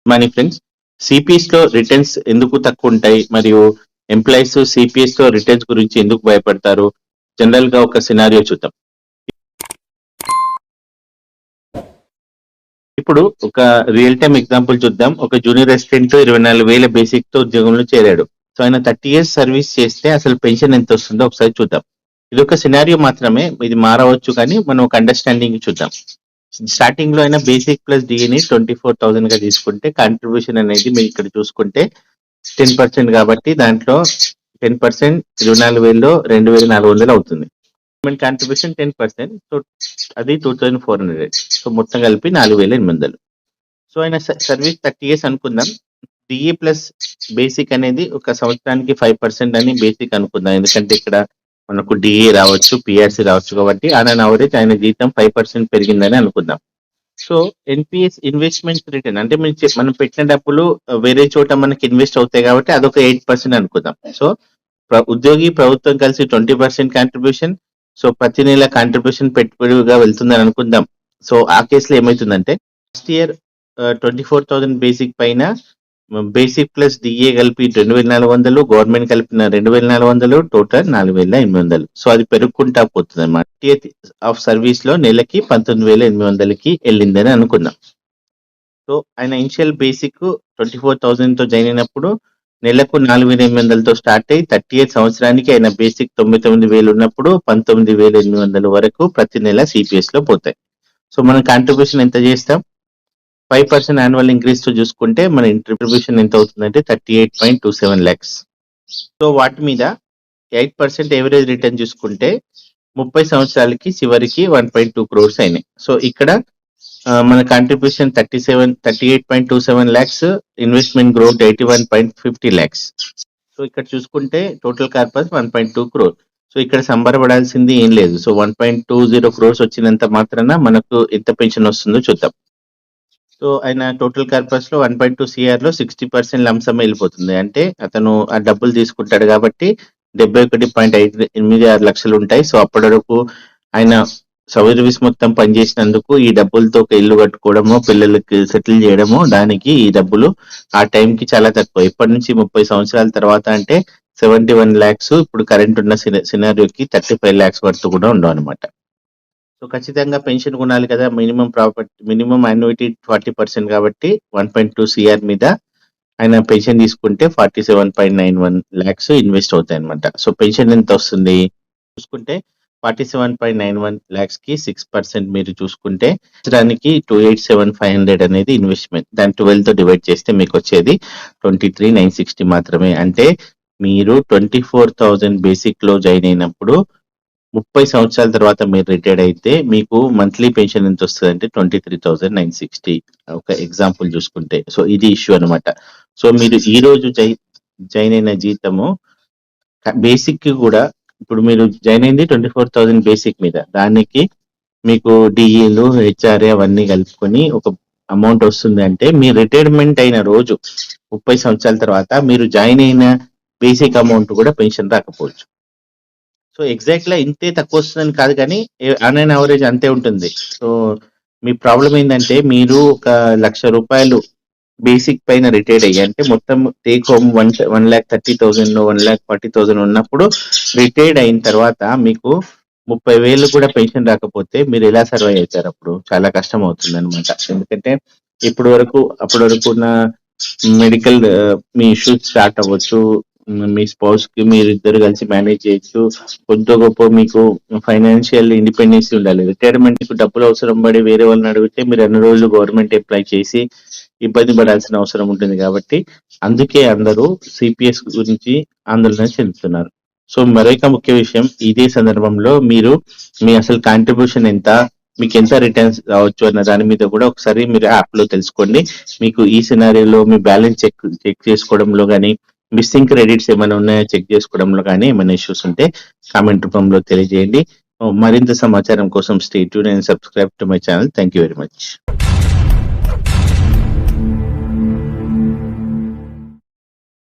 Money friends, CPS లో returns ఎందుకు తక్కువ ఉంటాయి మరియు ఎంప్లాయీస్ సిపిఎస్ లో రిటర్న్స్ గురించి ఎందుకు భయపడతారు? జనరల్ గా ఒక సినారియో చూద్దాం. ఇప్పుడు ఒక రియల్ టైమ్ ఎగ్జాంపుల్ చూద్దాం. ఒక జూనియర్ అసిస్టెంట్ 24,000 బేసిక్ తో ఉద్యోగంలో చేరాడు. సో ఆయన 30 years సర్వీస్ చేస్తే అసలు పెన్షన్ ఎంత వస్తుందో ఒకసారి చూద్దాం. ఇది ఒక సినారియో మాత్రమే, ఇది మారవచ్చు, కానీ మనం ఒక అండర్స్టాండింగ్ చూద్దాం. స్టార్టింగ్ లో అయినా బేసిక్ ప్లస్ డిఏని 24,000 గా తీసుకుంటే కాంట్రిబ్యూషన్ అనేది మీరు ఇక్కడ చూసుకుంటే 10% కాబట్టి దాంట్లో 10% 24,000లో 2,400 అవుతుంది. గవర్నమెంట్ కాంట్రిబ్యూషన్ 10%, సో అది 2,400. సో మొత్తం కలిపి 4,800. సో ఆయన సర్వీస్ 30 years అనుకుందాం. డిఏ ప్లస్ బేసిక్ అనేది ఒక సంవత్సరానికి 5% అని బేసిక్ అనుకుందాం, ఎందుకంటే ఇక్కడ మనకు డిఏ రావచ్చు, పిఆర్సీ రావచ్చు, కాబట్టి ఆన్ అవరేజ్ ఆయన జీతం 5% పెరిగిందని అనుకుందాం. సో ఎన్పిఎస్ ఇన్వెస్ట్మెంట్ రిటర్న్ అంటే మనం పెట్టిన డబ్బులు వేరే చోట మనకి ఇన్వెస్ట్ అవుతాయి కాబట్టి అదొక 8% అనుకుందాం. సో ఉద్యోగి ప్రభుత్వం కలిసి 20% కాంట్రిబ్యూషన్, సో ప్రతి నెల కాంట్రిబ్యూషన్ పెట్టుబడిగా వెళ్తుందని అనుకుందాం. సో ఆ కేసులో ఏమవుతుందంటే లాస్ట్ ఇయర్ 24,000 బేసిక్ పైన బేసిక్ ప్లస్ డిఏ కలిపి 2,400, గవర్నమెంట్ కలిపిన 2,400, టోటల్ 4,800. సో అది పెరుగుకుంటా పోతుంది అన్నమాట. ఆఫ్ సర్వీస్ లో నెలకి 19,800కి వెళ్ళిందని అనుకుందాం. సో ఆయన ఇనిషియల్ బేసిక్ 24,000 తో జాయిన్ అయినప్పుడు నెలకు 4,800తో స్టార్ట్ అయ్యి 38 సంవత్సరానికి ఆయన బేసిక్ 99,000 ఉన్నప్పుడు 19,800 వరకు ప్రతి నెల సిపిఎస్ లో పోతాయి. సో మనం కాంట్రిబ్యూషన్ ఎంత చేస్తాం? 5% యాన్యువల్ ఇంక్రీజ్ తో చూసుకుంటే మన ఇంట్రిబ్యూషన్ ఎంత అవుతుందంటే 38.27 lakhs. సో వాటి మీద 8% ఎవరేజ్ రిటర్న్ చూసుకుంటే 30 సంవత్సరాలకి చివరికి 1.2 crores అయినాయి. సో ఇక్కడ మన contribution 38.27 lakhs, investment growth 81.50 lakhs. So ఇక్కడ చూసుకుంటే టోటల్ కార్పస్ 1.2 crore. సో ఇక్కడ సంబరపడాల్సింది ఏం లేదు. సో 1.20 crores వచ్చినంత మాత్రాన మనకు ఎంత పెన్షన్ వస్తుందో చూద్దాం. సో ఆయన టోటల్ కార్పస్ లో 1.2 CR లో 60% లంసమ్ వెళ్ళిపోతుంది. అంటే అతను ఆ డబ్బులు తీసుకుంటాడు కాబట్టి 71.86 లక్షలు ఉంటాయి. సో అప్పటి వరకు ఆయన సర్వీస్ మొత్తం పనిచేసినందుకు ఈ డబ్బులతో ఒక ఇల్లు కట్టుకోవడమో, పిల్లలకి సెటిల్ చేయడమో, దానికి ఈ డబ్బులు ఆ టైంకి చాలా తక్కువ. ఇప్పటి నుంచి 30 సంవత్సరాల తర్వాత అంటే 71 lakhs ఇప్పుడు కరెంట్ ఉన్న సినారియోకి 35 lakhs వరకు కూడా ఉండవు అనమాట. సో ఖచ్చితంగా పెన్షన్ కొనాలి కదా, మినిమం యాన్యుటీ 40% కాబట్టి 1.2 CR మీద ఆయన పెన్షన్ తీసుకుంటే 47.91 lakhs ఇన్వెస్ట్ అవుతాయి అనమాట. సో పెన్షన్ ఎంత వస్తుంది చూసుకుంటే 47.91 lakhs కి 6% మీరు చూసుకుంటే దానికి 287,500 అనేది ఇన్వెస్ట్మెంట్. దాని 12 తో డివైడ్ చేస్తే మీకు వచ్చేది 23,960 మాత్రమే. అంటే మీరు 24,000 బేసిక్ లో జాయిన్ అయినప్పుడు 30 సంవత్సరాల తర్వాత మీరు రిటైర్డ్ అయితే మీకు మంత్లీ పెన్షన్ ఎంత వస్తుంది అంటే 23,960, ఒక ఎగ్జాంపుల్ చూసుకుంటే. సో ఇది ఇష్యూ అనమాట. సో మీరు ఈ రోజు జాయిన్ అయిన జీతము బేసిక్ కి కూడా, ఇప్పుడు మీరు జాయిన్ అయింది 24,000 బేసిక్ మీద, దానికి మీకు డిఏలు హెచ్ఆర్ఏ అవన్నీ కలుపుకొని ఒక అమౌంట్ వస్తుంది. అంటే మీ రిటైర్మెంట్ అయిన రోజు 30 సంవత్సరాల తర్వాత మీరు జాయిన్ అయిన బేసిక్ అమౌంట్ కూడా పెన్షన్ రాకపోవచ్చు. సో ఎగ్జాక్ట్ గా ఇంతే తక్కువ వస్తుందని కాదు, కానీ ఆన్ అవరేజ్ అంతే ఉంటుంది. సో మీ ప్రాబ్లం ఏంటంటే మీరు ఒక ₹1,00,000 బేసిక్ పైన రిటైర్డ్ అయ్యి, అంటే మొత్తం టేక్ హోమ్ 1,30,000 1,40,000 ఉన్నప్పుడు రిటైర్డ్ అయిన తర్వాత మీకు 30,000 కూడా పెన్షన్ రాకపోతే మీరు ఎలా సర్వైవ్ అవుతారు? అప్పుడు చాలా కష్టం అవుతుంది అనమాట. ఎందుకంటే అప్పటి వరకు ఉన్న మెడికల్ మీ ఇష్యూస్ స్టార్ట్ అవ్వచ్చు, మీ స్పౌస్ కి మీరు ఇద్దరు కలిసి మేనేజ్ చేయొచ్చు, కొద్ది గొప్ప మీకు ఫైనాన్షియల్ ఇండిపెండెన్స్ ఉండాలి. రిటైర్మెంట్ కు డబ్బులు అవసరం పడి వేరే వాళ్ళని అడిగితే మీరు అన్ని రోజులు గవర్నమెంట్ ఎంప్లాయ్ చేసి ఇబ్బంది పడాల్సిన అవసరం ఉంటుంది. కాబట్టి అందుకే అందరూ సిపిఎస్ గురించి ఆందోళన చెందుతున్నారు. సో మరొక ముఖ్య విషయం, ఇదే సందర్భంలో మీరు మీ అసలు కాంట్రిబ్యూషన్ ఎంత, మీకు ఎంత రిటర్న్స్ రావచ్చు అన్న దాని మీద కూడా ఒకసారి మీరు యాప్ లో తెలుసుకోండి. మీకు ఈ సినారియోలో మీ బ్యాలెన్స్ చెక్ చేసుకోవడంలో కానీ, మిస్సింగ్ క్రెడిట్స్ ఏమైనా ఉన్నాయో చెక్ చేసుకోవడంలో కానీ ఏమైనా ఇష్యూస్ ఉంటే కామెంట్ రూపంలో తెలియజేయండి. మరింత సమాచారం కోసం stay tuned and subscribe to my channel. Thank you very much.